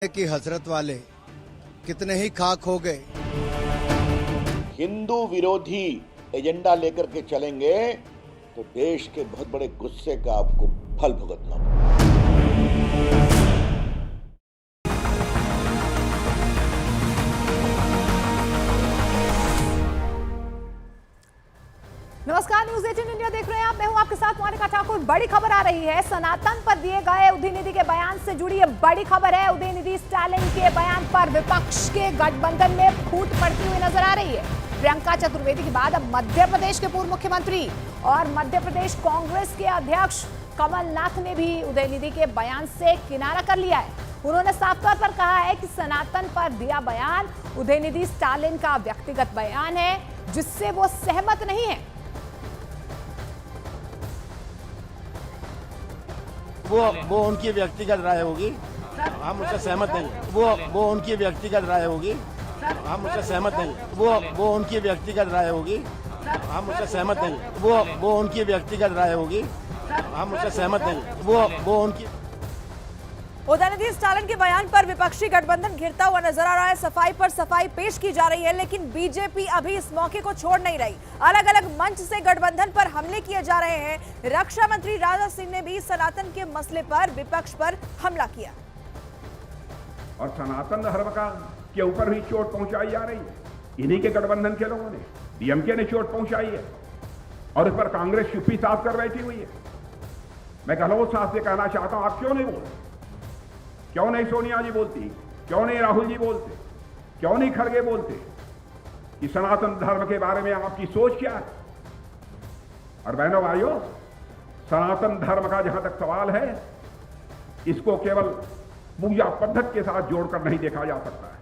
की हसरत वाले कितने ही खाक हो गए। हिंदू विरोधी एजेंडा लेकर के चलेंगे तो देश के बहुत बड़े गुस्से का आपको फल भुगतना पड़ेगा। नमस्कार, न्यूज 18 इंडिया देख रहे हैं आप। मैं हूं आपके साथ मोनिका ठाकुर। बड़ी खबर आ रही है। सनातन पर दिए गए उदयनिधि के बयान से जुड़ी ये बड़ी खबर है। उदयनिधि स्टालिन के बयान पर विपक्ष के गठबंधन में फूट पड़ती हुई नजर आ रही है। प्रियंका चतुर्वेदी के बाद अब मध्य प्रदेश के पूर्व मुख्यमंत्री और मध्य प्रदेश कांग्रेस के अध्यक्ष कमलनाथ ने भी उदयनिधि के बयान से किनारा कर लिया है। उन्होंने साफ तौर पर कहा है कि सनातन पर दिया बयान उदयनिधि स्टालिन का व्यक्तिगत बयान है, जिससे वो सहमत नहीं है। वो उनकी व्यक्तिगत राय होगी, हम उससे सहमत नहीं। वो उनकी व्यक्तिगत राय होगी, हम उससे सहमत नहीं। वो उनकी व्यक्तिगत राय होगी, हम उससे सहमत नहीं। वो उनकी व्यक्तिगत राय होगी, हम उससे सहमत नहीं। वो उनकी उदयनिधि स्टालिन के बयान पर विपक्षी गठबंधन घिरता हुआ नजर आ रहा है। सफाई पर सफाई पेश की जा रही है, लेकिन बीजेपी अभी इस मौके को छोड़ नहीं रही। अलग अलग मंच से गठबंधन पर हमले किए जा रहे हैं। रक्षा मंत्री राजनाथ सिंह ने भी सनातन के मसले पर विपक्ष पर हमला किया और सनातन धर्म का के ऊपर भी चोट पहुंचाई जा रही है। इन्हीं के गठबंधन के लोगों ने, डीएमके ने चोट पहुंचाई है और इस पर कांग्रेस चुप्पी साफ कर बैठी हुई है। मैं गहलोत साहब से कहना चाहता हूं, आप क्यों नहीं बोलते? क्यों नहीं सोनिया जी बोलती? क्यों नहीं राहुल जी बोलते? क्यों नहीं खड़गे बोलते कि सनातन धर्म के बारे में आपकी सोच क्या है? और बहनों भाइयों, सनातन धर्म का जहां तक सवाल है, इसको केवल पूजा पद्धति के साथ जोड़कर नहीं देखा जा सकता है।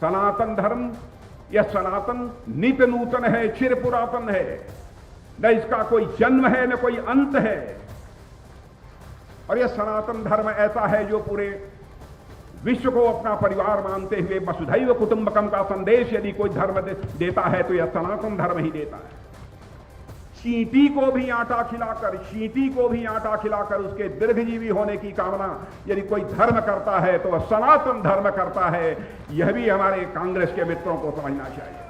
सनातन धर्म यह सनातन नित्य नूतन है, चिर पुरातन है। न इसका कोई जन्म है न कोई अंत है। और यह सनातन धर्म ऐसा है जो पूरे विश्व को अपना परिवार मानते हुए वसुधैव कुटुंबकम का संदेश यदि कोई धर्म देता है तो यह सनातन धर्म ही देता है। चींटी को भी आटा खिलाकर उसके दीर्घजीवी होने की कामना यदि कोई धर्म करता है तो वह सनातन धर्म करता है। यह भी हमारे कांग्रेस के मित्रों को समझना चाहिए।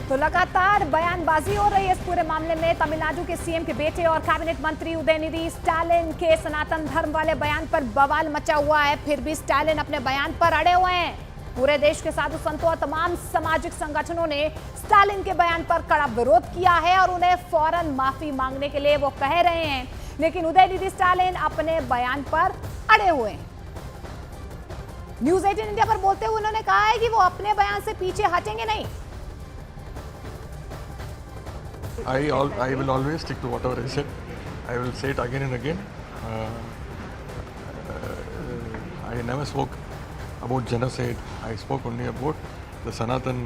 तो लगातार बयानबाजी हो रही है इस पूरे मामले में। तमिलनाडु के सीएम के बेटे और कैबिनेट मंत्री उदयनिधि स्टालिन के सनातन धर्म वाले बयान पर बवाल मचा हुआ है। फिर भी स्टालिन अपने बयान पर अड़े हुए हैं। पूरे देश के साधु संतों और तमाम सामाजिक संगठनों ने स्टालिन के बयान पर कड़ा विरोध किया है और उन्हें फौरन माफी मांगने के लिए वो कह रहे हैं, लेकिन उदयनिधि स्टालिन अपने बयान पर अड़े हुए हैं। न्यूज 18 इंडिया पर बोलते हुए उन्होंने कहा है कि वो अपने बयान से पीछे हटेंगे नहीं। I will always stick to whatever I said. I will say it again and again. I never spoke about genocide. I spoke only about the Sanatan,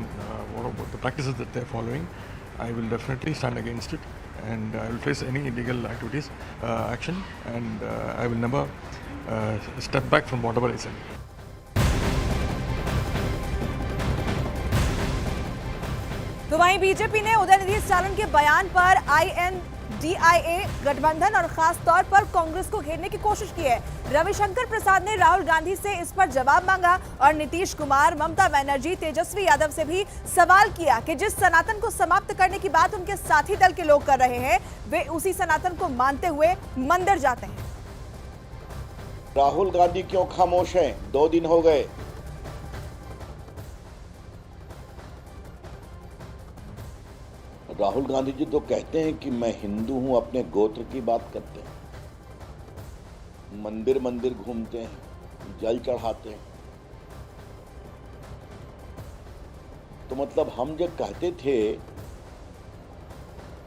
about the practices that they are following. I will definitely stand against it, and I will face any illegal activities, action, and I will never step back from whatever I said. तो वहीं BJP ने उदयनिधि स्टालिन के बयान पर INDIA गठबंधन और खास तौर पर कांग्रेस को घेरने की कोशिश की है। रविशंकर प्रसाद ने राहुल गांधी से इस पर जवाब मांगा और नीतीश कुमार, ममता बनर्जी, तेजस्वी यादव से भी सवाल किया कि जिस सनातन को समाप्त करने की बात उनके साथी दल के लोग कर रहे हैं, वे उसी सनातन को मानते हुए मंदिर जाते हैं। राहुल गांधी क्यों खामोश हैं? 2 दिन हो गए। राहुल गांधी जी तो कहते हैं कि मैं हिंदू हूं, अपने गोत्र की बात करते हैं, मंदिर मंदिर घूमते हैं, जल चढ़ाते हैं। तो मतलब हम जो कहते थे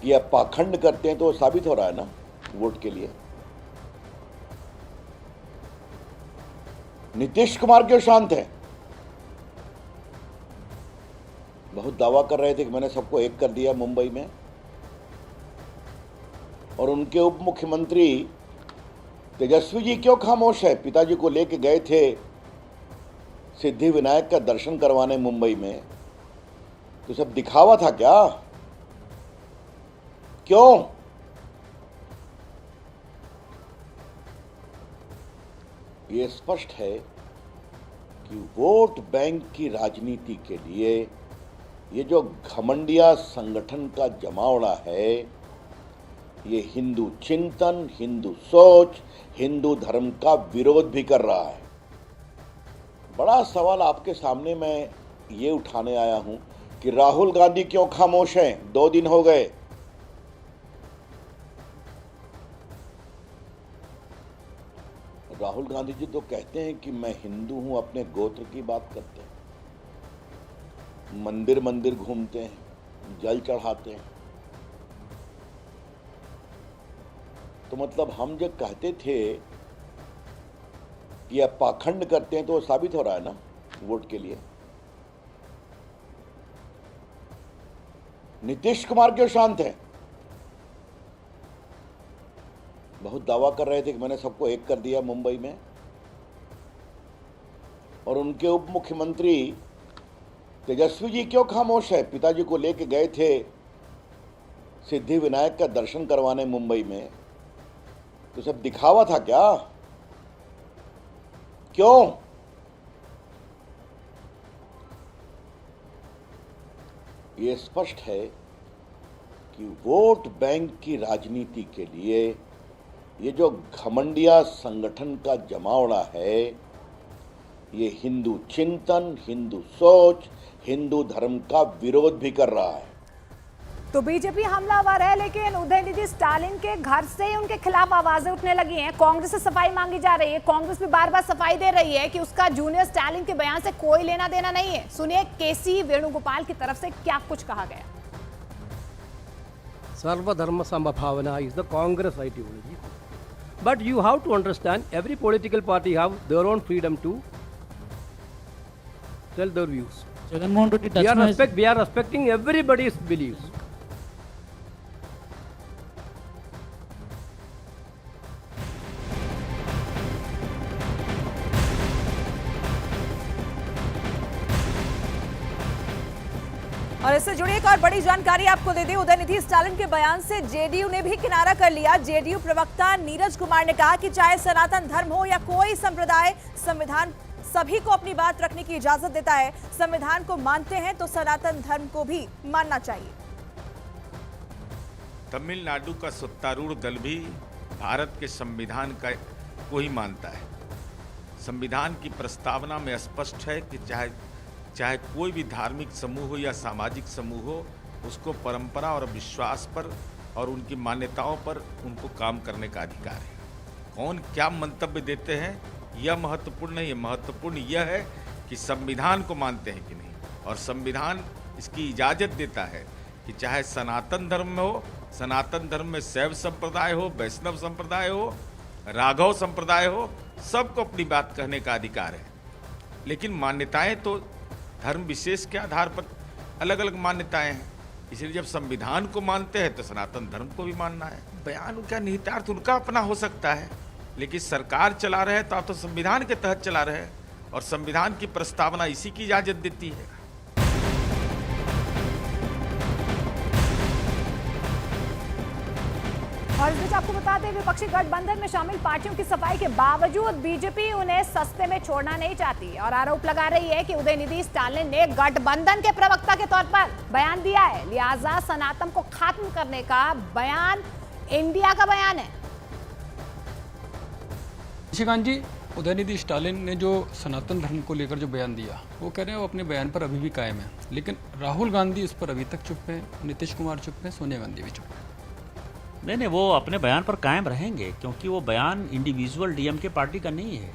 कि आप पाखंड करते हैं तो वो साबित हो रहा है ना वोट के लिए। नीतीश कुमार क्यों शांत है? बहुत दावा कर रहे थे कि मैंने सबको एक कर दिया मुंबई में, और उनके उप मुख्यमंत्री तेजस्वी जी क्यों खामोश है? पिताजी को लेके गए थे सिद्धि विनायक का दर्शन करवाने मुंबई में, तो सब दिखावा था क्या? क्यों? ये स्पष्ट है कि वोट बैंक की राजनीति के लिए ये जो घमंडिया संगठन का जमावड़ा है, ये हिंदू चिंतन, हिंदू सोच, हिंदू धर्म का विरोध भी कर रहा है। बड़ा सवाल आपके सामने मैं ये उठाने आया हूं कि राहुल गांधी क्यों खामोश हैं? 2 दिन हो गए। राहुल गांधी जी तो कहते हैं कि मैं हिंदू हूं, अपने गोत्र की बात करते हैं, मंदिर मंदिर घूमते हैं, जल चढ़ाते हैं। तो मतलब हम जो कहते थे कि आप पाखंड करते हैं तो वो साबित हो रहा है ना वोट के लिए। नीतीश कुमार क्यों शांत है? बहुत दावा कर रहे थे कि मैंने सबको एक कर दिया मुंबई में, और उनके उप मुख्यमंत्री तेजस्वी जी क्यों खामोश है? पिताजी को लेके गए थे सिद्धि विनायक का दर्शन करवाने मुंबई में, तो सब दिखावा था क्या? क्यों? ये स्पष्ट है कि वोट बैंक की राजनीति के लिए ये जो घमंडिया संगठन का जमावड़ा है, ये हिंदू चिंतन, हिंदू सोच, हिंदू धर्म का विरोध भी कर रहा है। तो बीजेपी हमलावर है, लेकिन उदयनिधि स्टालिन के घर से उनके खिलाफ आवाजें उठने लगी हैं। कांग्रेस से सफाई मांगी जा रही है। कांग्रेस भी बार बार सफाई दे रही है कि उसका जूनियर स्टालिन के बयान से कोई लेना देना नहीं है। सुनिए केसी वेणुगोपाल की तरफ से क्या कुछ कहा गया। सर्वधर्म समभावना is the Congress ideology, but you have to understand every political party have their own freedom to tell their views. Jagannath Reddy, We are respecting everybody's beliefs. और इससे जुड़ी एक और बड़ी जानकारी आपको दे दें। उदयनिधि स्टालिन के बयान से जेडीयू ने भी किनारा कर लिया। जेडीयू प्रवक्ता नीरज कुमार ने कहा कि चाहे सनातन धर्म हो या कोई संप्रदाय, संविधान सभी को अपनी बात रखने की इजाजत देता है। संविधान को मानते हैं तो सनातन धर्म को भी मानना चाहिए। तमिलनाडु का सत्तारूढ़ दल भी भारत के संविधान को ही मानता है। संविधान की प्रस्तावना में स्पष्ट है कि चाहे कोई भी धार्मिक समूह हो या सामाजिक समूह हो, उसको परंपरा और विश्वास पर और उनकी मान्यताओं पर उनको काम करने का अधिकार है। कौन क्या मंतव्य देते हैं यह महत्वपूर्ण नहीं है। महत्वपूर्ण यह है कि संविधान को मानते हैं कि नहीं, और संविधान इसकी इजाज़त देता है कि चाहे सनातन धर्म में हो, सनातन धर्म में शैव संप्रदाय हो, वैष्णव संप्रदाय हो, राघव संप्रदाय हो, सबको अपनी बात कहने का अधिकार है। लेकिन मान्यताएं तो धर्म विशेष के आधार पर अलग अलग मान्यताएं हैं, इसलिए जब संविधान को मानते हैं तो सनातन धर्म को भी मानना है। बयान का निहितार्थ उनका अपना हो सकता है, लेकिन सरकार चला रहे तो आप तो संविधान के तहत चला रहे हैं, और संविधान की प्रस्तावना इसी की इजाजत देती है। और इस बीच आपको बता दें, विपक्षी गठबंधन में शामिल पार्टियों की सफाई के बावजूद बीजेपी उन्हें सस्ते में छोड़ना नहीं चाहती और आरोप लगा रही है कि उदयनिधि स्टालिन ने गठबंधन के प्रवक्ता के तौर पर बयान दिया है, लिहाजा सनातन को खत्म करने का बयान इंडिया का बयान है। निशिकांत जी, उदयनिधि स्टालिन ने जो सनातन धर्म को लेकर जो बयान दिया, वो कह रहे हैं वो अपने बयान पर अभी भी कायम है, लेकिन राहुल गांधी इस पर अभी तक चुप है, नीतीश कुमार चुप है, सोनिया गांधी भी चुप है। नहीं, वो अपने बयान पर कायम रहेंगे, क्योंकि वो बयान इंडिविजुअल डीएमके पार्टी का नहीं है।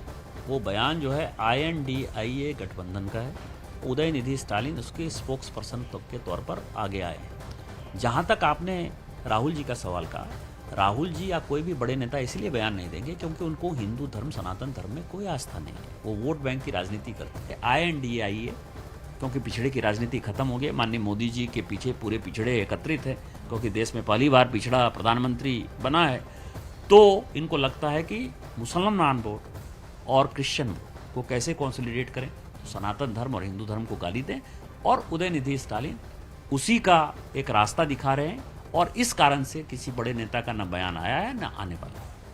वो बयान जो है INDIA गठबंधन का है। उदयनिधि स्टालिन उसके स्पोक्स पर्सन के तौर पर आगे आए हैं। जहाँ तक आपने राहुल जी का सवाल कहा, राहुल जी या कोई भी बड़े नेता इसलिए बयान नहीं देंगे क्योंकि उनको हिंदू धर्म, सनातन धर्म में कोई आस्था नहीं है। वो वोट बैंक की राजनीति करते हैं। INDIA क्योंकि पिछड़े की राजनीति खत्म हो गई, माननीय मोदी जी के पीछे पूरे पिछड़े एकत्रित है, क्योंकि देश में पहली बार पिछड़ा प्रधानमंत्री बना है, तो इनको लगता है कि मुसलमान वोट और क्रिश्चियन वोट को कैसे कंसोलिडेट करें, तो सनातन धर्म और हिंदू धर्म को गाली दें, और उदयनिधि स्टालिन उसी का एक रास्ता दिखा रहे हैं, और इस कारण से किसी बड़े नेता का न बयान आया है न आने वाला है।